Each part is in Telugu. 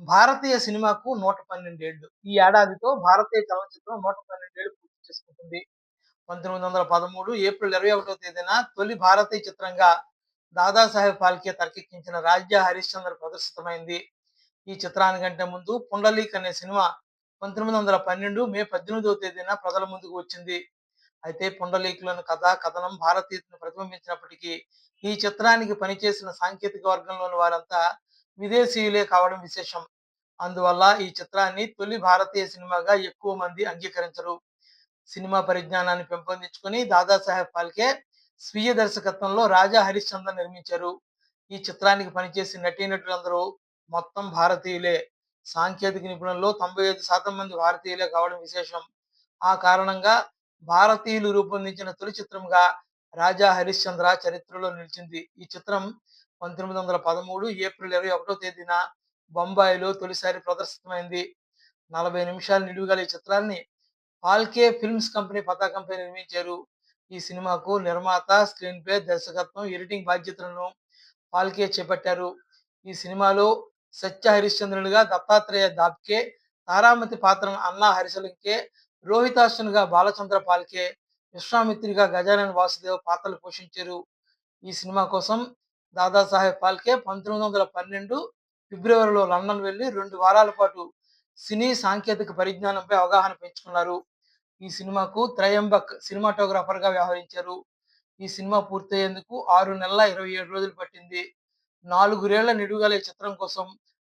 భారతీయ సినిమాకు 112 ఏళ్లు. ఈ ఏడాదితో భారతీయ చలనచిత్రం 112 ఏళ్లు పూర్తి చేసుకుంటుంది. 1913 ఏప్రిల్ 21వ తేదీన తొలి భారతీయ చిత్రంగా దాదాసాహెబ్ ఫాల్కే తెరకెక్కించిన 'రాజా హరిశ్చంద్ర' ప్రదర్శితమైంది. ఈ చిత్రానికంటే ముందు 'పుండలీక్' అనే సినిమా 1912 మే 18వ తేదీన ప్రజల ముందుకు వచ్చింది. అయితే 'పుండలీక్‌లోని కథ, కథనం భారతీయతను ప్రతిబింబించినప్పటికీ, ఈ చిత్రానికి పనిచేసిన సాంకేతిక వర్గంలోని వారంతా విదేశీయులే కావడం విశేషం. అందువల్ల ఈ చిత్రాన్ని తొలి భారతీయ సినిమాగా ఎక్కువ మంది అంగీకరించరు. సినిమా పరిజ్ఞానాన్ని పెంపొందించుకొని దాదాసాహెబ్ ఫాల్కే స్వీయ దర్శకత్వంలో 'రాజా హరిశ్చంద్ర' నిర్మించారు. ఈ చిత్రానికి పనిచేసిన నటీనటులందరూ మొత్తం భారతీయులే. సాంకేతిక నిపుణుల్లో 95% మంది భారతీయులే కావడం విశేషం. ఆ కారణంగా భారతీయులు రూపొందించిన తొలి చిత్రంగా 'రాజా హరిశ్చంద్ర' చరిత్రలో నిలిచింది. ఈ చిత్రం 1913 ఏప్రిల్ 21వ తేదీన బొంబాయిలో తొలిసారి ప్రదర్శితమైంది. 40 నిమిషాల నిడివి ఈ చిత్రాన్ని ఫాల్కే ఫిల్మ్స్ కంపెనీ పతాకంపై నిర్మించారు. ఈ సినిమాకు నిర్మాత, స్క్రీన్ ప్లే, దర్శకత్వం, ఎడిటింగ్ బాధ్యతలను ఫాల్కే చేపట్టారు. ఈ సినిమాలో సత్య హరిశ్చంద్రునిగా దత్తాత్రేయ దాప్కే, తారామతి పాత్రను అన్నా హరిసలంకే, రోహితాశ్వన్‌గా బాలచంద్ర ఫాల్కే, విశ్వామిత్రిగా గజానన్ వాసుదేవ్ పాత్రలు పోషించారు. ఈ సినిమా కోసం దాదాసాహెబ్ ఫాల్కే 1912 ఫిబ్రవరిలో లండన్ వెళ్లి 2 వారాల పాటు సినీ సాంకేతిక పరిజ్ఞానంపై అవగాహన పెంచుకున్నారు. ఈ సినిమాకు త్రయంబక్ సినిమాటోగ్రాఫర్‌గా వ్యవహరించారు. ఈ సినిమా పూర్తయ్యేందుకు 6 నెలల 27 రోజులు పట్టింది. 4 రేళ్ల నిడివిగల ఈ చిత్రం కోసం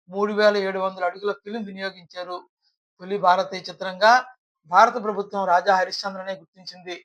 3700 అడుగుల ఫిల్మ్ వినియోగించారు. తొలి భారతీయ చిత్రంగా భారత ప్రభుత్వం 'రాజా హరిశ్చంద్ర'నే గుర్తించింది.